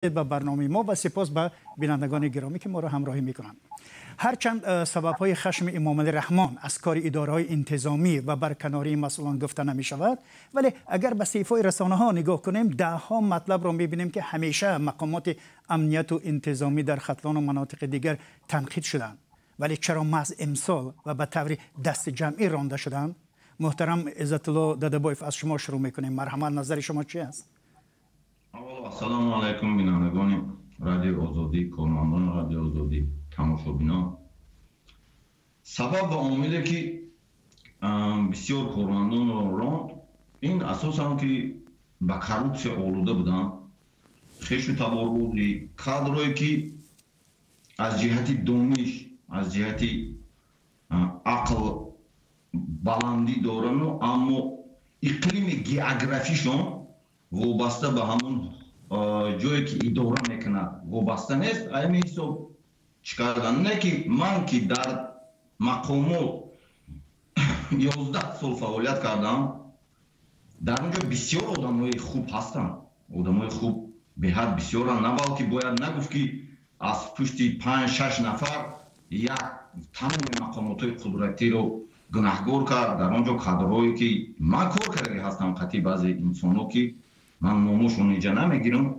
به برنامه ما و سپاس به بینندگان گرامی که ما را همراهی میکنند. هرچند سبب‌های خشم امام علی رحمان از کار اداره‌های انتظامی و برکناری مسئولان گفته نمی شود، ولی اگر به صحیفه‌های رسانه‌ها نگاه کنیم ده‌ها مطلب را می‌بینیم که همیشه مقامات امنیت و انتظامی در ختلان و مناطق دیگر تنقید شدند، ولی چرا محض امسال و به طور دست جمعی رانده شدند؟ محترم عزت الله دادبایف، از شما شروع می‌کنیم. مرحمت، نظر شما چی است؟ السلام علیکم بینندگان رادیو آزادی، کارمندان رادیو آزادی، تماشابینان. سبب و عاملی که بسیار کارمندان را راند این اساساً که به коррупсия آلوده بودند. خیش و تباربودی کادرایی که از جهت دانش، از جهت عقل بلندی دارند، اما اقلیم گئوگرافیشون وابسته به همون جایی که اداره میکند وابسته نیست. این حساب چیکار نه که من که در مقامات 11 سال فعالیت کردم، در اونجا بسیار آدمای خوب هستند، آدمای خوب به حد بسیار، نه بلکه باید نگفت که از پشت 5-6 نفر یک تمام مقامات قدرتی رو گناهگار کرد. در اونجا کادرایی که من کار کرده هستم، قطعی بعضی انسان‌ها که من نامشون اینجا نمیگیرم،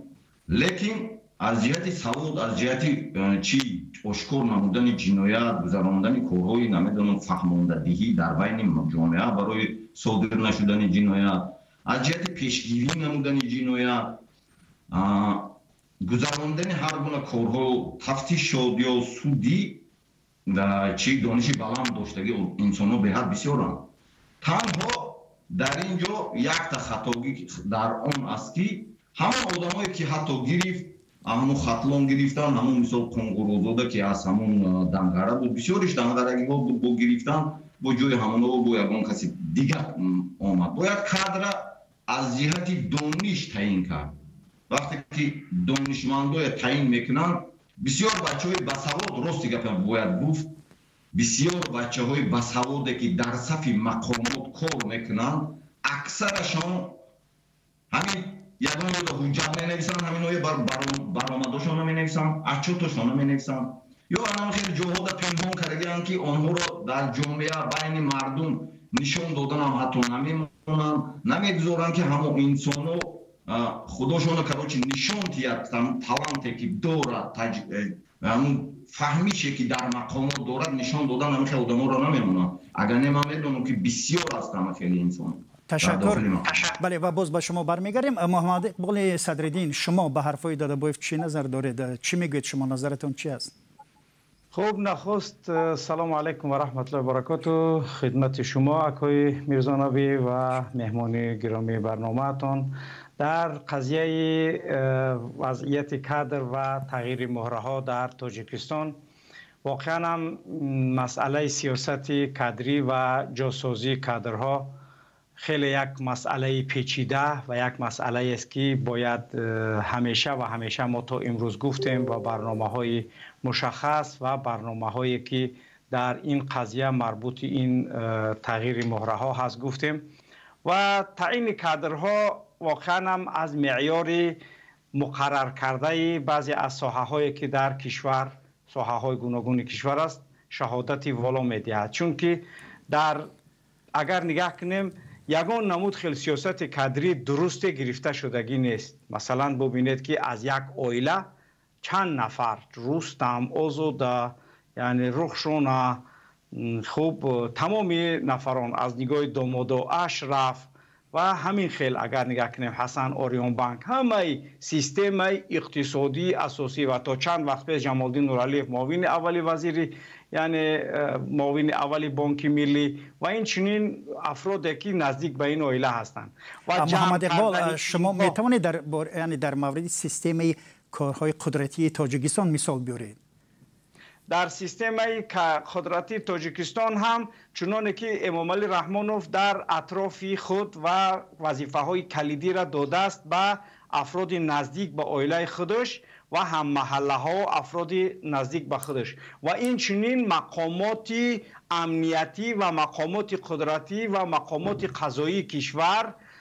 لیکن از جهت سواد، از جهت چی اشکار نمودن جنایت، گذراندن کارهای نمیدونم فهماندهی در بین جامعه برای صادر نشدن جنایت، از جهت پیشگیری نمودن جنایت، گذراندن هر گونه کارها، تفتیش شادی و سودی چی دانش بلند داشتگی انسان‌ها به حد بسیارند. تنها در اینجا یک تا خطاگی در آن است که همون آدمایی که حتی گرفت، همون خطلان گرفتن، همون مثال کنگروزاده که از همون دنگره بود، بسیارش دنگرگی ها بود، با گرفتن با جای همون ها با یکان کسی دیگر آمد. باید کادر از جهت دانش تعیین کرد. وقتی که دانشمندای تعیین میکنن، بسیار بچه های بسواد، راستی گفتم باید گفت، بسیار بچه های بسواده که در صف مقامات کار میکنن، اکثرشان همین یگان رو حجت می نویسن، همین های برآمداشان رو می نویسن، اچوتاشان رو می نویسن، یا آنها خیلی جاها در پنهان کردن که آنها را در جامعه بین مردم نشان دادن هم حتی نمیمونن، نمیگذارن که همون انسان ها خودشون رو کروچی نشان تیاد تالانتی که دارد، همون فهمیشه که در مقامات دارد نشان دادن، همین خیلی آدم را نمیمونن. اگر من میدونم که بسیار هستم خیلی انسان. تشکر. بله، و باز به شما برمیگردیم. محمد اقبال صدرالدین، شما به حرفای دادبایف چی نظر دارید؟ چی میگوید؟ شما نظرتون چی است؟ خب، نخست سلام علیکم و رحمت الله و برکاته خدمت شما اکای میرزانبی و مهمان گرامی برنامه‌تان. در قضیه وضعیت کادر و تغییر مهره ها در تاجیکستان، واقعا هم مسئله سیاست کادری و جاسازی کادرها خیلی یک مسئله پیچیده و یک مسئله است که باید همیشه ما تا امروز گفتیم و برنامه‌های مشخص و برنامه‌هایی که در این قضیه مربوط این تغییر مهره ها هست گفتیم. و تعیین کادرها واقعا هم از معیار مقرر کرده بعضی از ساحه‌هایی که در کشور، ساحه‌های گوناگون کشور است، شهادتی والا می‌دهد. چون که اگر نگاه کنیم یگان نمود خیلی سیاست کادری درست گرفته شدگی نیست. مثلا ببینید که از یک عائله چند نفر، رستم، آزاده، یعنی رخشان، خوب تمام نفران از نگاه دامادا، اشرف و همین خیل اگر نگاه کنیم حسن آریان بانک، همه سیستم اقتصادی اساسی و تا چند وقت پیش جمالدین نورعلیف معاون اولی وزیر، یعنی معاون اولی بانک ملی و این چنین افرادی که نزدیک به این عائله هستند. و محمد اقبال، شما میتوانید در مورد سیستم کارهای قدرتی تاجیکستان مثال بیارید؟ در سیستم قدرتی تاجیکستان هم چنانه که امام علی رحمانوف در اطراف خود و وظیفه های کلیدی را داده است به افراد نزدیک به عائله خودش و هم محله ها و افراد نزدیک به خودش، و این چنین مقامات امنیتی و مقامات قدرتی و مقامات قضایی کشور